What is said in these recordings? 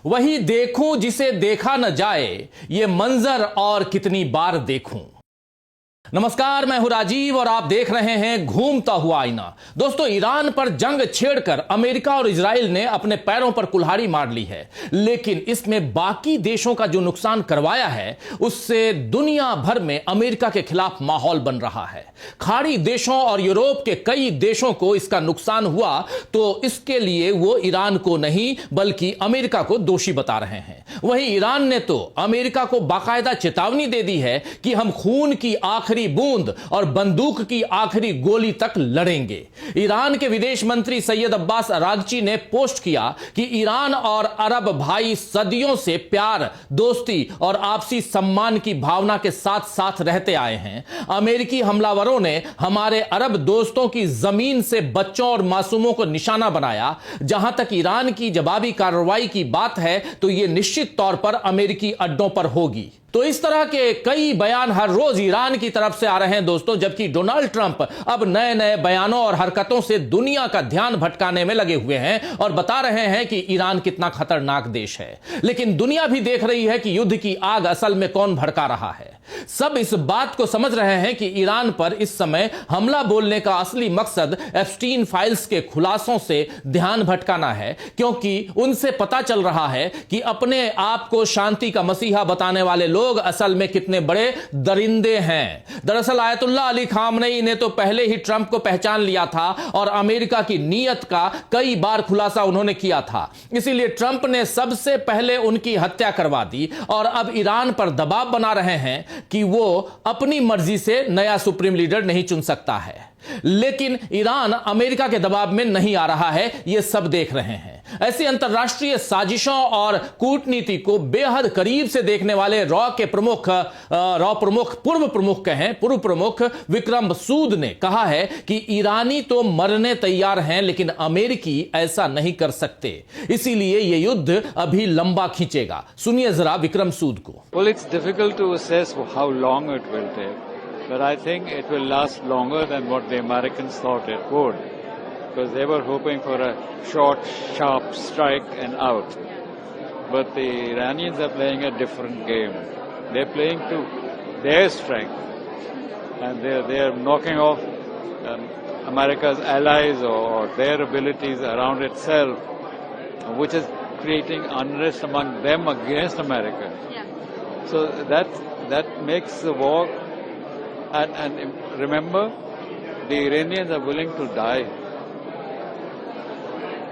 वही देखूं जिसे देखा न जाए, ये मंजर और कितनी बार देखूं। नमस्कार, मैं हूं राजीव और आप देख रहे हैं घूमता हुआ आईना। दोस्तों, ईरान पर जंग छेड़कर अमेरिका और इजराइल ने अपने पैरों पर कुल्हाड़ी मार ली है, लेकिन इसमें बाकी देशों का जो नुकसान करवाया है उससे दुनिया भर में अमेरिका के खिलाफ माहौल बन रहा है। खाड़ी देशों और यूरोप के कई देशों को इसका नुकसान हुआ तो इसके लिए वो ईरान को नहीं बल्कि अमेरिका को दोषी बता रहे हैं। वहीं ईरान ने तो अमेरिका को बाकायदा चेतावनी दे दी है कि हम खून की आखिरी बूंद और बंदूक की आखिरी गोली तक लड़ेंगे। ईरान के विदेश मंत्री सैयद अब्बास अरागची ने पोस्ट किया कि ईरान और अरब भाई सदियों से प्यार, दोस्ती और आपसी सम्मान की भावना के साथ साथ रहते आए हैं। अमेरिकी हमलावरों ने हमारे अरब दोस्तों की जमीन से बच्चों और मासूमों को निशाना बनाया। जहां तक ईरान की जवाबी कार्रवाई की बात है तो यह निश्चित तौर पर अमेरिकी अड्डों पर होगी। तो इस तरह के कई बयान हर रोज ईरान की तरफ से आ रहे हैं दोस्तों, जबकि डोनाल्ड ट्रंप अब नए नए बयानों और हरकतों से दुनिया का ध्यान भटकाने में लगे हुए हैं और बता रहे हैं कि ईरान कितना खतरनाक देश है। लेकिन दुनिया भी देख रही है कि युद्ध की आग असल में कौन भड़का रहा है। सब इस बात को समझ रहे हैं कि ईरान पर इस समय हमला बोलने का असली मकसद एप्स्टीन फाइल्स के खुलासों से ध्यान भटकाना है, क्योंकि उनसे पता चल रहा है कि अपने आप को शांति का मसीहा बताने वाले लोग असल में कितने बड़े दरिंदे हैं। दरअसल आयतुल्लाह अली खामनेई ने तो पहले ही ट्रंप को पहचान लिया था और अमेरिका की नीयत का कई बार खुलासा उन्होंने किया था। इसीलिए ट्रंप ने सबसे पहले उनकी हत्या करवा दी और अब ईरान पर दबाव बना रहे हैं कि वो अपनी मर्जी से नया सुप्रीम लीडर नहीं चुन सकता है। लेकिन ईरान अमेरिका के दबाव में नहीं आ रहा है, ये सब देख रहे हैं। ऐसी अंतरराष्ट्रीय साजिशों और कूटनीति को बेहद करीब से देखने वाले पूर्व प्रमुख विक्रम सूद ने कहा है कि ईरानी तो मरने तैयार हैं लेकिन अमेरिकी ऐसा नहीं कर सकते, इसीलिए यह युद्ध अभी लंबा खींचेगा। सुनिए जरा विक्रम सूद को। Well, it's difficult to assess how long it will take. But I think it will last longer than what the Americans thought it would, because they were hoping for a short, sharp strike and out. But the Iranians are playing a different game. They're playing to their strength, and they're knocking off America's allies or their abilities around itself, which is creating unrest among them against America. Yeah. So that makes the war. And remember, the Iranians are willing to die.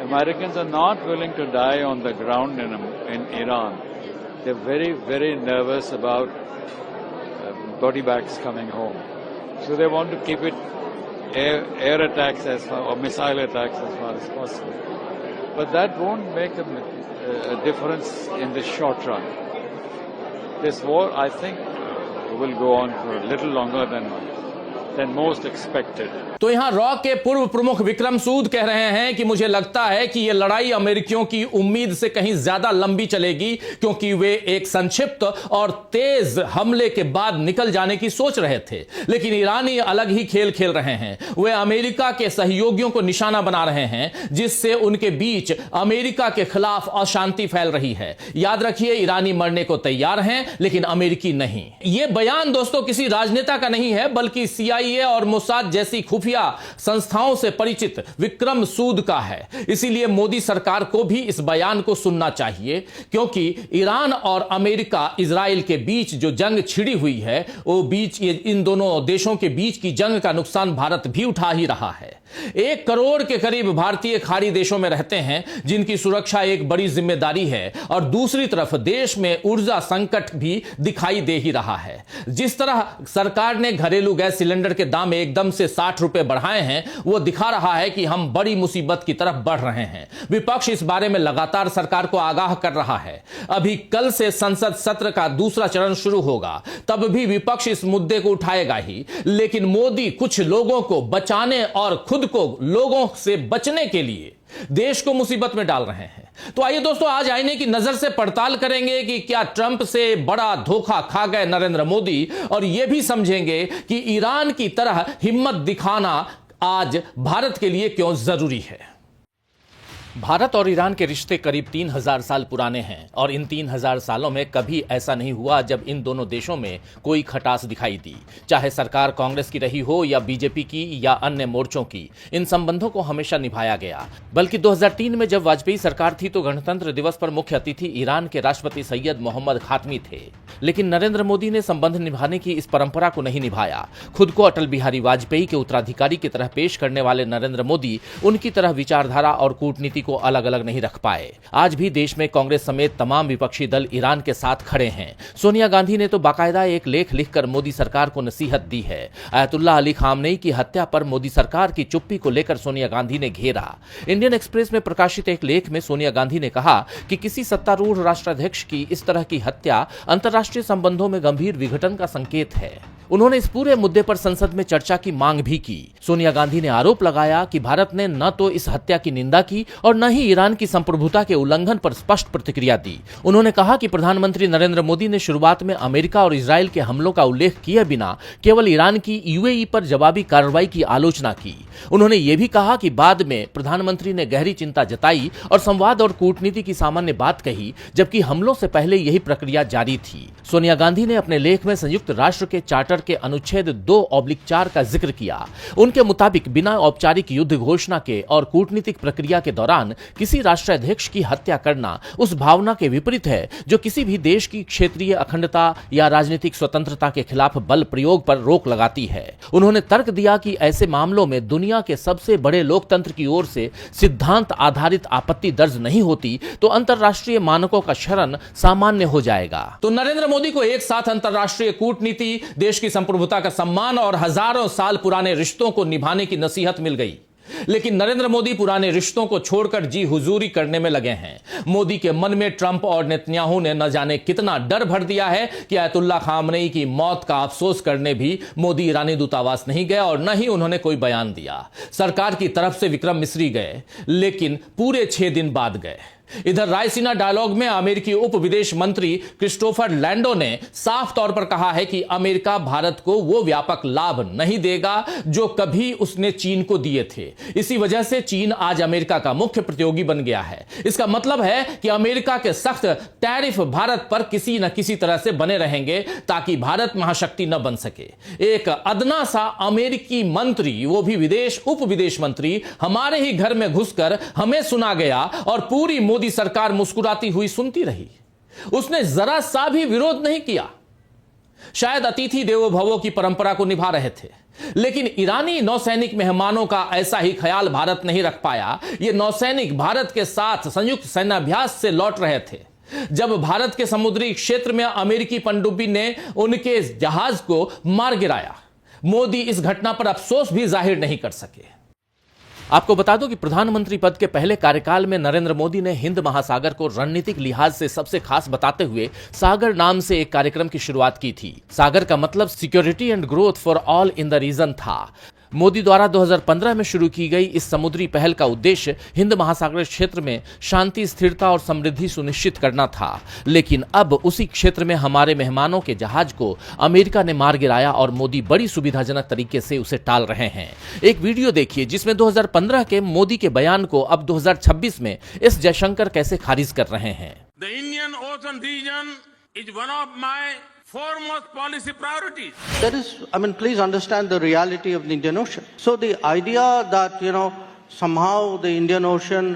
Americans are not willing to die on the ground in Iran. They're very, very nervous about body bags coming home. So they want to keep it air attacks or missile attacks as far as possible. But that won't make a difference in the short run. This war, I think, will go on for a little longer than most expected. तो यहां raw के पूर्व प्रमुख विक्रम सूद कह रहे हैं कि मुझे लगता है कि यह लड़ाई अमेरिकियों की उम्मीद से कहीं ज्यादा लंबी चलेगी, क्योंकि वे एक संक्षिप्त और तेज हमले के बाद निकल जाने की सोच रहे थे। लेकिन ईरानी अलग ही खेल खेल रहे हैं। वे अमेरिका के सहयोगियों को निशाना बना रहे हैं, जिससे उनके बीच अमेरिका के खिलाफ अशांति फैल रही है। याद रखिए, ईरानी मरने को तैयार हैं लेकिन अमेरिकी नहीं। यह बयान दोस्तों किसी राजनेता का नहीं है, बल्कि CIA और मोसाद जैसी खुफिया संस्थाओं से परिचित विक्रम सूद का है। इसीलिए मोदी सरकार को भी इस बयान को सुनना चाहिए, क्योंकि ईरान और अमेरिका इजराइल के बीच जो जंग छिड़ी हुई है, वो इन दोनों देशों के बीच की जंग का नुकसान भारत भी उठा ही रहा है। 1 करोड़ के करीब भारतीय खाड़ी देशों में रहते हैं, जिनकी सुरक्षा एक बड़ी जिम्मेदारी है, और दूसरी तरफ देश में ऊर्जा संकट भी दिखाई दे ही रहा है। जिस तरह सरकार ने घरेलू गैस सिलेंडर के दाम एकदम से 60 रुपए बढ़ाए हैं, वो दिखा रहा है कि हम बड़ी मुसीबत की तरफ बढ़ रहे हैं। विपक्ष इस बारे में लगातार सरकार को आगाह कर रहा है। अभी कल से संसद सत्र का दूसरा चरण शुरू होगा, तब भी विपक्ष इस मुद्दे को उठाएगा ही। लेकिन मोदी कुछ लोगों को बचाने और खुद को लोगों से बचने के लिए देश को मुसीबत में डाल रहे हैं। तो आइए दोस्तों, आज आईने की नजर से पड़ताल करेंगे कि क्या ट्रंप से बड़ा धोखा खा गए नरेंद्र मोदी, और यह भी समझेंगे कि ईरान की तरह हिम्मत दिखाना आज भारत के लिए क्यों जरूरी है। भारत और ईरान के रिश्ते करीब 3000 साल पुराने हैं और इन 3000 सालों में कभी ऐसा नहीं हुआ जब इन दोनों देशों में कोई खटास दिखाई दी। चाहे सरकार कांग्रेस की रही हो या बीजेपी की या अन्य मोर्चों की, इन संबंधों को हमेशा निभाया गया। बल्कि 2003 में जब वाजपेयी सरकार थी तो गणतंत्र दिवस पर मुख्य अतिथि ईरान के राष्ट्रपति सैयद मोहम्मद खातमी थे। लेकिन नरेंद्र मोदी ने संबंध निभाने की इस परंपरा को नहीं निभाया। खुद को अटल बिहारी वाजपेयी के उत्तराधिकारी की तरह पेश करने वाले नरेंद्र मोदी उनकी तरह विचारधारा और कूटनीति को अलग अलग नहीं रख पाए। आज भी देश में कांग्रेस समेत तमाम विपक्षी दल ईरान के साथ खड़े हैं। सोनिया गांधी ने तो बाकायदा एक लेख लिखकर मोदी सरकार को नसीहत दी है। अयतुल्लाह अली खामनेई की हत्या पर मोदी सरकार की चुप्पी को लेकर सोनिया गांधी ने घेरा। इंडियन एक्सप्रेस में प्रकाशित एक लेख में सोनिया गांधी ने कहा कि किसी सत्तारूढ़ राष्ट्राध्यक्ष की इस तरह की हत्या अंतर्राष्ट्रीय संबंधों में गंभीर विघटन का संकेत है। उन्होंने इस पूरे मुद्दे पर संसद में चर्चा की मांग भी की। सोनिया गांधी ने आरोप लगाया कि भारत ने न तो इस हत्या की निंदा की और न ही ईरान की संप्रभुता के उल्लंघन पर स्पष्ट प्रतिक्रिया दी। उन्होंने कहा कि प्रधानमंत्री नरेंद्र मोदी ने शुरुआत में अमेरिका और इजरायल के हमलों का उल्लेख किए बिना केवल ईरान की यूएई पर जवाबी कार्रवाई की आलोचना की। उन्होंने ये भी कहा कि बाद में प्रधानमंत्री ने गहरी चिंता जताई और संवाद और कूटनीति की सामान्य बात कही, जबकि हमलों से पहले यही प्रक्रिया जारी थी। सोनिया गांधी ने अपने लेख में संयुक्त राष्ट्र के चार्टर के अनुच्छेद 2/4 का जिक्र किया। उनके मुताबिक बिना औपचारिक युद्ध घोषणा के और कूटनीतिक प्रक्रिया के दौरान किसी राष्ट्राध्यक्ष की हत्या करना उस भावना के विपरीत है जो किसी भी देश की क्षेत्रीय अखंडता या राजनीतिक स्वतंत्रता के खिलाफ बल प्रयोग पर रोक लगाती है। उन्होंने तर्क दिया कि ऐसे मामलों में दुनिया के सबसे बड़े लोकतंत्र की ओर से सिद्धांत आधारित आपत्ति दर्ज नहीं होती तो अंतरराष्ट्रीय मानकों का शरण सामान्य हो जाएगा। तो नरेंद्र मोदी को एक साथ अंतरराष्ट्रीय कूटनीति, देश की संप्रभुता का सम्मान और हजारों साल पुराने रिश्तों को निभाने की नसीहत मिल गई। लेकिन नरेंद्र मोदी पुराने रिश्तों को छोड़कर जी हुजूरी करने में लगे हैं। मोदी के मन में ट्रंप और नेतन्याहू ने न जाने कितना डर भर दिया है कि अयतुल्लाह खामनेई की मौत का अफसोस करने भी मोदी ईरानी दूतावास नहीं गए और न ही उन्होंने कोई बयान दिया। सरकार की तरफ से विक्रम मिस्री गए, लेकिन पूरे 6 दिन बाद गए। इधर रायसीना डायलॉग में अमेरिकी उप विदेश मंत्री क्रिस्टोफर लैंडो ने साफ तौर पर कहा है कि अमेरिका भारत को वो व्यापक लाभ नहीं देगा जो कभी उसने चीन को दिए थे। इसी वजह से चीन आज अमेरिका का मुख्य प्रतियोगी बन गया है। इसका मतलब है कि अमेरिका के सख्त टैरिफ भारत पर किसी न किसी तरह से बने रहेंगे ताकि भारत महाशक्ति न बन सके। एक अदना सा अमेरिकी मंत्री, वो भी उप विदेश मंत्री, हमारे ही घर में घुसकर हमें सुना गया और पूरी मोदी सरकार मुस्कुराती हुई सुनती रही। उसने जरा सा भी विरोध नहीं किया। शायद अतिथि देवो भवो की परंपरा को निभा रहे थे, लेकिन ईरानी नौसैनिक मेहमानों का ऐसा ही ख्याल भारत नहीं रख पाया। ये नौसैनिक भारत के साथ संयुक्त सैन्याभ्यास से लौट रहे थे जब भारत के समुद्री क्षेत्र में अमेरिकी पनडुब्बी ने उनके जहाज को मार गिराया। मोदी इस घटना पर अफसोस भी जाहिर नहीं कर सके। आपको बता दो कि प्रधानमंत्री पद के पहले कार्यकाल में नरेंद्र मोदी ने हिंद महासागर को रणनीतिक लिहाज से सबसे खास बताते हुए सागर नाम से एक कार्यक्रम की शुरुआत की थी। सागर का मतलब security and growth for all in the region था। मोदी द्वारा 2015 में शुरू की गई इस समुद्री पहल का उद्देश्य हिंद महासागर क्षेत्र में शांति, स्थिरता और समृद्धि सुनिश्चित करना था। लेकिन अब उसी क्षेत्र में हमारे मेहमानों के जहाज को अमेरिका ने मार गिराया और मोदी बड़ी सुविधाजनक तरीके से उसे टाल रहे हैं। एक वीडियो देखिए जिसमें 2015 के मोदी के बयान को अब 2026 में एस जयशंकर कैसे खारिज कर रहे हैं। The Indian Ocean region is one of my foremost policy priorities. That is, please understand the reality of the Indian Ocean. So the idea that, somehow the Indian Ocean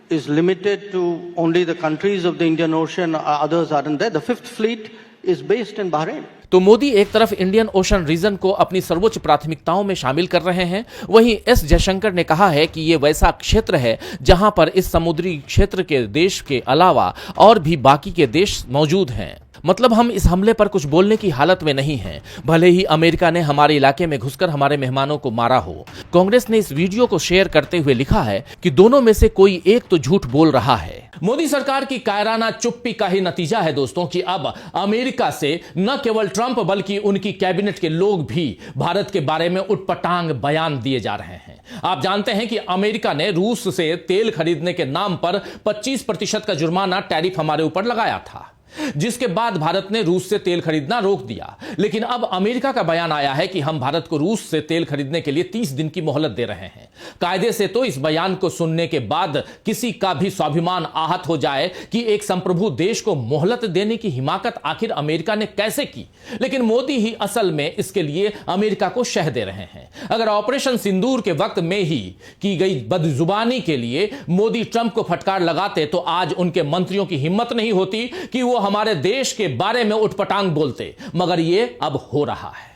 is limited to only the countries of the Indian Ocean, others aren't there. The Fifth Fleet is based in Bahrain. तो मोदी एक तरफ Indian ocean reason को अपनी सर्वोच्च प्राथमिकताओं में शामिल कर रहे हैं, वहीं एस जयशंकर ने कहा है कि ये वैसा क्षेत्र है जहां पर इस समुद्री क्षेत्र के देश के अलावा और भी बाकी के देश मौजूद हैं। मतलब हम इस हमले पर कुछ बोलने की हालत में नहीं हैं, भले ही अमेरिका ने हमारे इलाके में घुसकर हमारे मेहमानों को मारा हो। कांग्रेस ने इस वीडियो को शेयर करते हुए लिखा है कि दोनों में से कोई एक तो झूठ बोल रहा है। मोदी सरकार की कायराना चुप्पी का ही नतीजा है दोस्तों कि अब अमेरिका से न केवल ट्रंप बल्कि उनकी कैबिनेट के लोग भी भारत के बारे में उटपटांग बयान दिए जा रहे हैं। आप जानते हैं कि अमेरिका ने रूस से तेल खरीदने के नाम पर 25% का जुर्माना टैरिफ हमारे ऊपर लगाया था। जिसके बाद भारत ने रूस से तेल खरीदना रोक दिया। लेकिन अब अमेरिका का बयान आया है कि हम भारत को रूस से तेल खरीदने के लिए 30 दिन की मोहलत दे रहे हैं। कायदे से तो इस बयान को सुनने के बाद किसी का भी स्वाभिमान आहत हो जाए कि एक संप्रभु देश को मोहलत देने की हिमाकत आखिर अमेरिका ने कैसे की। लेकिन मोदी ही असल में इसके लिए अमेरिका को शह दे रहे हैं। अगर ऑपरेशन सिंदूर के वक्त में ही की गई बदजुबानी के लिए मोदी ट्रंप को फटकार लगाते तो आज उनके मंत्रियों की हिम्मत नहीं होती कि वो हमारे देश के बारे में उठपटांग बोलते, मगर ये अब हो रहा है।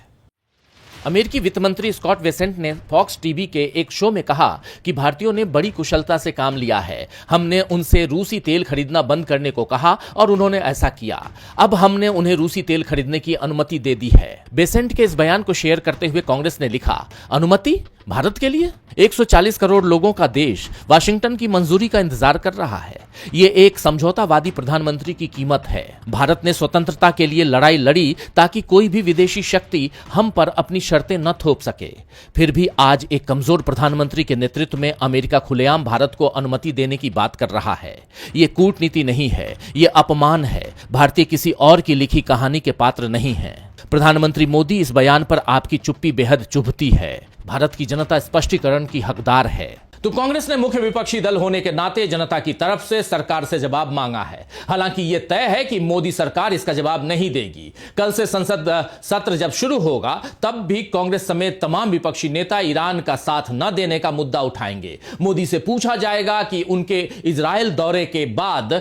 अमेरिकी वित्त मंत्री स्कॉट बेसेंट ने फॉक्स टीवी के एक शो में कहा कि भारतीयों ने बड़ी कुशलता से काम लिया है। हमने उनसे रूसी तेल खरीदना बंद करने को कहा और उन्होंने ऐसा किया। अब हमने उन्हें रूसी तेल खरीदने की अनुमति दे दी है। बेसेंट के इस बयान को शेयर करते हुए कांग्रेस ने लिखा, अनुमति भारत के लिए? 140 करोड़ लोगों का देश वाशिंगटन की मंजूरी का इंतजार कर रहा है। ये एक समझौतावादी प्रधानमंत्री की कीमत है। भारत ने स्वतंत्रता के लिए लड़ाई लड़ी ताकि कोई भी विदेशी शक्ति हम पर अपनी शर्तें न थोप सके। फिर भी आज एक कमजोर प्रधानमंत्री के नेतृत्व में अमेरिका खुलेआम भारत को अनुमति देने की बात कर रहा है। ये कूटनीति नहीं है, ये अपमान है। भारतीय किसी और की लिखी कहानी के पात्र नहीं है। प्रधानमंत्री मोदी, इस बयान पर आपकी चुप्पी बेहद चुभती है। भारत की जनता स्पष्टीकरण की हकदार है। तो कांग्रेस ने मुख्य विपक्षी दल होने के नाते जनता की तरफ से सरकार से जवाब मांगा है। हालांकि यह तय है कि मोदी सरकार इसका जवाब नहीं देगी। कल से संसद सत्र जब शुरू होगा तब भी कांग्रेस समेत तमाम विपक्षी नेता ईरान का साथ न देने का मुद्दा उठाएंगे। मोदी से पूछा जाएगा कि उनके इजराइल दौरे के बाद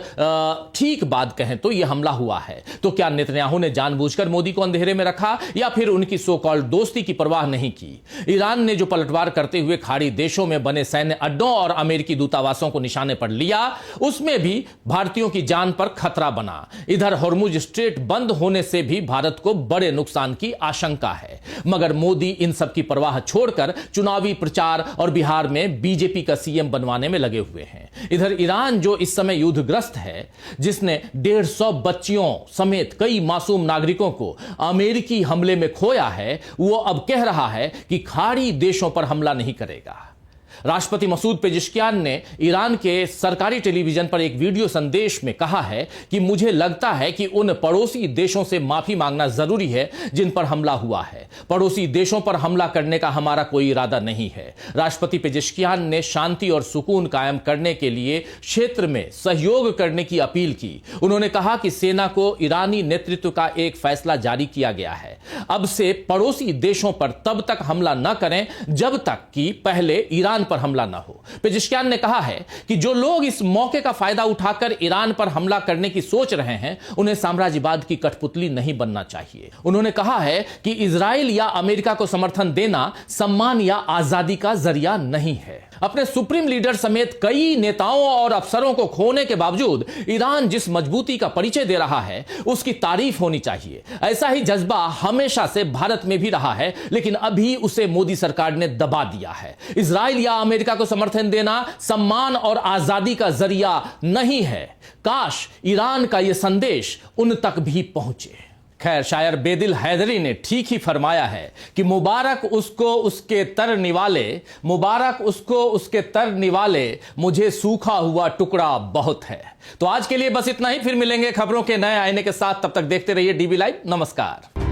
ठीक बात कहें तो यह हमला हुआ है, तो क्या नेतन्याहू ने जानबूझकर मोदी को अंधेरे में रखा या फिर उनकी सो कॉल्ड दोस्ती की परवाह नहीं की? ईरान ने जो पलटवार करते हुए खाड़ी देशों में बने अड्डों और अमेरिकी दूतावासों को निशाने पर लिया, उसमें भी भारतीयों की जान पर खतरा बना। इधर हॉर्मुज स्ट्रेट बंद होने से भी भारत को बड़े नुकसान की आशंका है। मगर मोदी इन सब की परवाह छोड़कर चुनावी प्रचार और बिहार में बीजेपी का सीएम बनवाने में लगे हुए हैं। इधर ईरान जो इस समय युद्धग्रस्त है, जिसने 150 बच्चियों समेत कई मासूम नागरिकों को अमेरिकी हमले में खोया है, वो अब कह रहा है कि खाड़ी देशों पर हमला नहीं करेगा। राष्ट्रपति मसूद पेजिशकियान ने ईरान के सरकारी टेलीविजन पर एक वीडियो संदेश में कहा है कि मुझे लगता है कि उन पड़ोसी देशों से माफी मांगना जरूरी है जिन पर हमला हुआ है। पड़ोसी देशों पर हमला करने का हमारा कोई इरादा नहीं है। राष्ट्रपति पेजिशकियान ने शांति और सुकून कायम करने के लिए क्षेत्र में सहयोग करने की अपील की। उन्होंने कहा कि सेना को ईरानी नेतृत्व का एक फैसला जारी किया गया है। अब से पड़ोसी देशों पर तब तक हमला न करें जब तक कि पहले ईरान पर हमला न हो। पेजिशकियान ने कहा है कि जो लोग इस मौके का फायदा उठाकर ईरान पर हमला करने की सोच रहे हैं, उन्हें साम्राज्यवाद की कठपुतली नहीं बनना चाहिए। उन्होंने कहा है कि इजराइल या अमेरिका को समर्थन देना सम्मान या आजादी का जरिया नहीं है। अपने सुप्रीम लीडर समेत कई नेताओं और अफसरों को खोने के बावजूद ईरान जिस मजबूती का परिचय दे रहा है, उसकी तारीफ होनी चाहिए। ऐसा ही जज्बा हमेशा से भारत में भी रहा है, लेकिन अभी उसे मोदी सरकार ने दबा दिया है। इजराइल या अमेरिका को समर्थन देना सम्मान और आजादी का जरिया नहीं है। काश ईरान का यह संदेश उन तक भी पहुंचे। खैर, शायर बेदिल हैदरी ने ठीक ही फरमाया है कि मुबारक उसको उसके तर निवाले, मुबारक उसको उसके तर निवाले, मुझे सूखा हुआ टुकड़ा बहुत है। तो आज के लिए बस इतना ही। फिर मिलेंगे खबरों के नए आईने के साथ। तब तक देखते रहिए डीबी लाइव। नमस्कार।